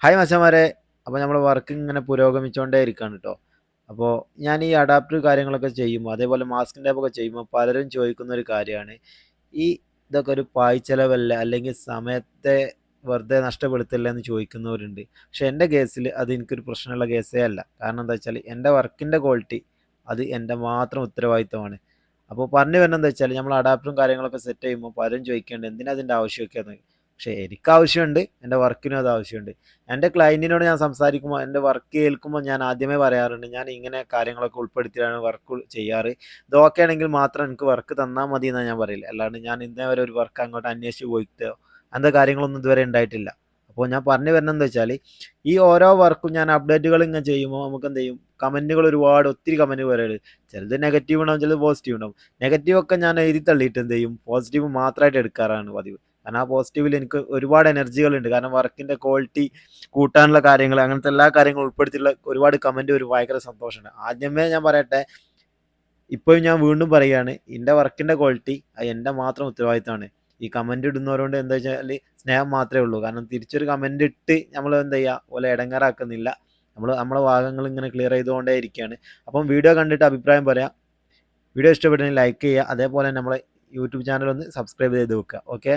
Hi മച്ചാമാരെ. അപ്പോൾ നമ്മുടെ വർക്ക് ഇങ്ങനെ പുരോഗമിച്ചുകൊണ്ടേ ഇരിക്കുകയാണ് കേട്ടോ. അപ്പോൾ ഞാൻ ഈ അഡാപ്റ്റർ കാര്യങ്ങളൊക്കെ ചെയ്യുമ്പോൾ അതേപോലെ മാസ്കിംഗ് ടൈപ്പൊക്കെ ചെയ്യുമ്പോൾ പലരും ചോദിക്കുന്ന ഒരു കാര്യമാണ് ഈ ഇതൊക്കെ ഒരു പായ്ച്ചെലവല്ല അല്ലെങ്കിൽ സമയത്തെ വെറുതെ നഷ്ടപ്പെടുത്തില്ല എന്ന് ചോദിക്കുന്നവരുണ്ട്. പക്ഷെ എൻ്റെ കേസിൽ അത് എനിക്കൊരു പ്രശ്നമുള്ള കേസേ അല്ല. കാരണം എന്താ വെച്ചാൽ എൻ്റെ വർക്കിൻ്റെ ക്വാളിറ്റി അത് എൻ്റെ മാത്രം ഉത്തരവാദിത്തമാണ്. അപ്പോൾ പറഞ്ഞു വരുന്നത് എന്താ വെച്ചാൽ നമ്മൾ അഡാപ്റ്ററും കാര്യങ്ങളൊക്കെ സെറ്റ് ചെയ്യുമ്പോൾ പലരും ചോദിക്കേണ്ടത് എന്തിനാ അതിൻ്റെ ആവശ്യമൊക്കെ എന്ന്. പക്ഷേ എനിക്ക് ആവശ്യമുണ്ട്, എൻ്റെ വർക്കിനും അത് ആവശ്യമുണ്ട്. എൻ്റെ ക്ലയൻറ്റിനോട് ഞാൻ സംസാരിക്കുമ്പോൾ എൻ്റെ വർക്ക് കേൾക്കുമ്പോൾ ഞാൻ ആദ്യമേ പറയാറുണ്ട് ഞാൻ ഇങ്ങനെ കാര്യങ്ങളൊക്കെ ഉൾപ്പെടുത്തിയാണ് വർക്ക് ചെയ്യാറ്. ഇത് ഓക്കെ ആണെങ്കിൽ മാത്രം എനിക്ക് വർക്ക് തന്നാൽ മതി എന്നാണ് ഞാൻ പറയില്ല. അല്ലാണ്ട് ഞാൻ ഇന്നേ വരെ ഒരു വർക്ക് അങ്ങോട്ട് അന്വേഷിച്ച് പോയിട്ടോ അങ്ങനത്തെ കാര്യങ്ങളൊന്നും ഇതുവരെ ഉണ്ടായിട്ടില്ല. അപ്പോൾ ഞാൻ പറഞ്ഞു വരുന്നത് എന്താ വെച്ചാൽ ഈ ഓരോ വർക്കും ഞാൻ അപ്ഡേറ്റുകൾ ഇങ്ങനെ ചെയ്യുമ്പോൾ നമുക്ക് എന്ത് ചെയ്യും, കമൻറ്റുകൾ ഒരുപാട് ഒത്തിരി കമൻറ്റ് പറയുന്നത് ചിലത് നെഗറ്റീവ് ഉണ്ടാവും, ചിലത് പോസിറ്റീവ് ഉണ്ടാവും. നെഗറ്റീവൊക്കെ ഞാൻ എഴുതി തള്ളിയിട്ട് എന്ത് ചെയ്യും, പോസിറ്റീവ് മാത്രമായിട്ട് എടുക്കാറാണ് പതിവ്. കാരണം ആ പോസിറ്റീവിൽ എനിക്ക് ഒരുപാട് എനർജികളുണ്ട്. കാരണം വർക്കിൻ്റെ ക്വാളിറ്റി കൂട്ടാനുള്ള കാര്യങ്ങൾ അങ്ങനത്തെ എല്ലാ കാര്യങ്ങളും ഉൾപ്പെടുത്തിയുള്ള ഒരുപാട് കമൻറ്റ് ഒരു ഭയങ്കര സന്തോഷമുണ്ട്. ആദ്യമേ ഞാൻ പറയട്ടെ, ഇപ്പോഴും ഞാൻ വീണ്ടും പറയുകയാണ്, എൻ്റെ വർക്കിൻ്റെ ക്വാളിറ്റി അത് എൻ്റെ മാത്രം ഉത്തരവാദിത്തമാണ്. ഈ കമൻറ്റ് ഇടുന്നവരോട് എന്താ വെച്ചാൽ സ്നേഹം മാത്രമേ ഉള്ളൂ. കാരണം തിരിച്ചൊരു കമൻറ്റ് ഇട്ട് നമ്മൾ എന്താ ചെയ്യുക, ഓലെ ഇടങ്ങേറാക്കുന്നില്ല. നമ്മളെ ഭാഗങ്ങൾ ഇങ്ങനെ ക്ലിയർ ചെയ്തുകൊണ്ടേ ഇരിക്കുകയാണ്. അപ്പം വീഡിയോ കണ്ടിട്ട് അഭിപ്രായം പറയാം. വീഡിയോ ഇഷ്ടപ്പെട്ടെങ്കിൽ ലൈക്ക് ചെയ്യുക. അതേപോലെ നമ്മളെ യൂട്യൂബ് ചാനൽ ഒന്ന് സബ്സ്ക്രൈബ് ചെയ്ത് വെക്കുക. ഓക്കെ.